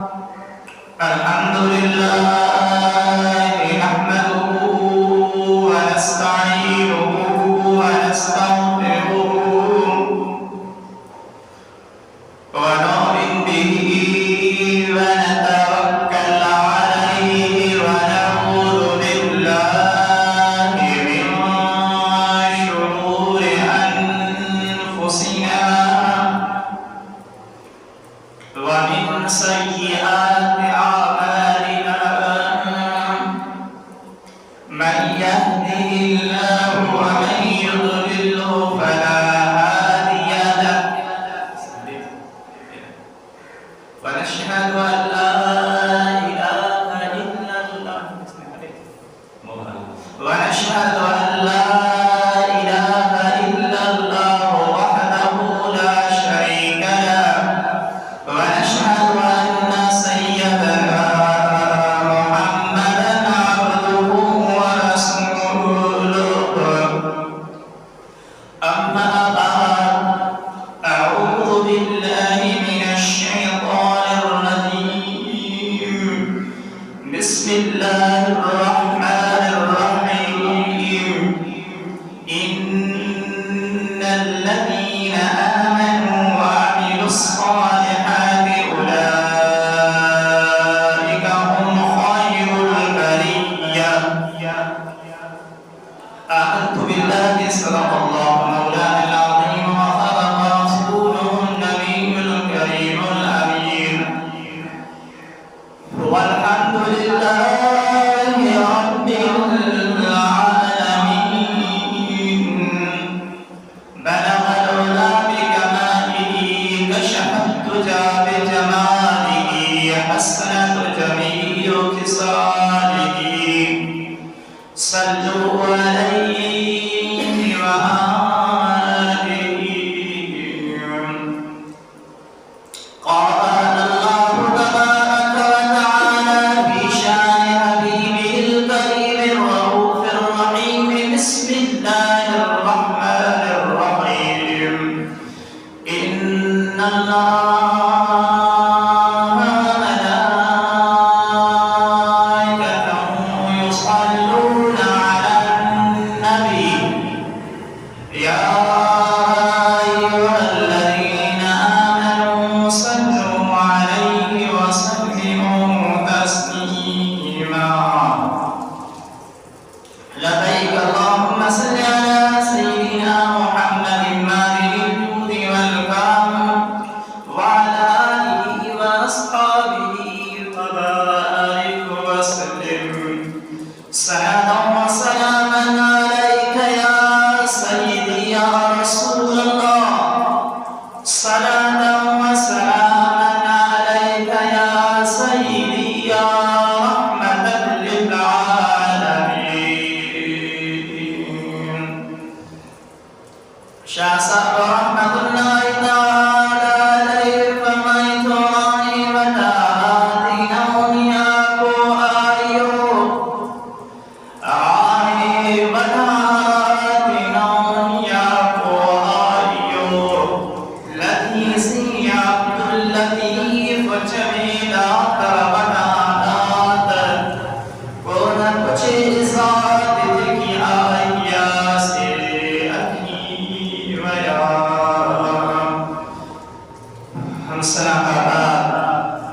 الحمد لله نحمده ونستعينه ونستغفره ونؤمن به ونتوكل عليه ونعوذ بالله من شرور أنفسنا ومن سيئات أعمالنا من يهده الله ومن يضلله فلا هادي له ونشهد أن لا إله إلا الله ونشهد أن لا إله إلا الله وحده لا شريك له ونشهد أن سيدنا محمدا عبده ورسوله أما بعد أعوذ بالله من الشيطان الرجيم بسم الله الرحمن الرحيم إن الذين آمنوا وعملوا الصالحات أولئك هم خير البرية آمنت بالله صدق الله مولانا العظيم وصدق رسوله النبي الكريم الأمين والحمد لله رب العالمين بلغ العلا بكماله كشف الدجى بجماله حسنت جميع خصاله صلوا عليه وآله قال الله تبارك وتعالى في شان حبيبه الكريم الرؤوف الرحيم بسم الله الرحمن الرحيم إن الله وملائكته يصلون على النبي يا أيها الذين آمنوا صلوا عليه وسلموا تسليما لبيك اللهم صل على سيدنا محمد مالك الجود والكرم وعلى آله وأصحابه وبارك وسلم صلاة وسلاما عليك يا سيدي يا رسول الله صلاة وسلاما عليك يا سيدي يا رحمة للعالمين شاء صاحب رحمة الله تعالى عليه فميت راني وتعالي نومي أبو أيوب آي وتعالي نومي أبو أيوب لذيذي عبد اللطيف جميل أقرب نادات كون कुछ इज़ात की आया से अखी वया हम सलाम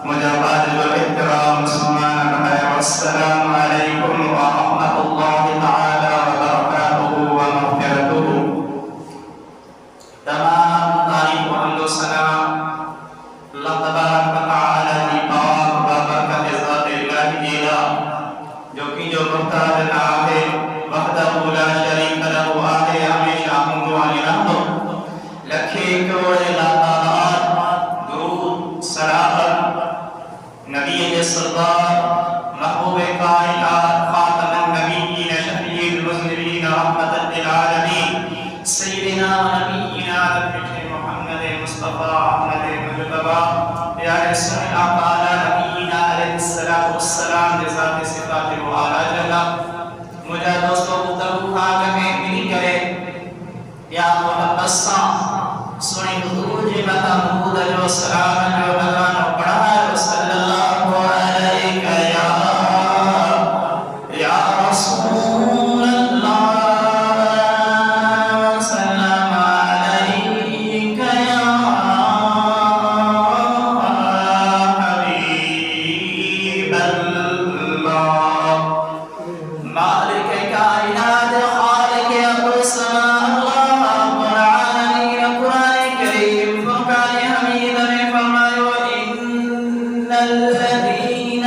मुजाबाद व इहतराम मुसलमान भाई अस्सलाम वालेकुम व रहमतुल्लाहि तआला व बरकातुहु व मग़फ़िरतुहु तमाम तारीफ़ व हम्द व सना अल्लाह तबारक व तआला की पाक व बरकत ज़ात इलाही दीला जो कि जो मुख्तार ना है वहदहु ला शरीक लहु आहे हमेशा हमदो वाली रहमत लखे करोड़े लातार दुरूद सलाम नबी सरदार महबूब कायनात खातमुन नबिय्यीन शफीउल मुज़निबीन रहमतल लिल आलमीन सय्यिदना व नबिय्यिना मुहम्मद मुस्तफा अहमद मुजतबा या रसूल आका नबिय्यिना अलैहिस्सलातु वस्सलाम ज़ात सिफात व आला जल्ला मुझे दोस्तों गुफ्तगू खाक में मिली करे या मोहब्बत सा सुनी हुजूर जी मता महमूद जो सलाम जो भगवान पढ़ा है सल्लल्लाहु الذين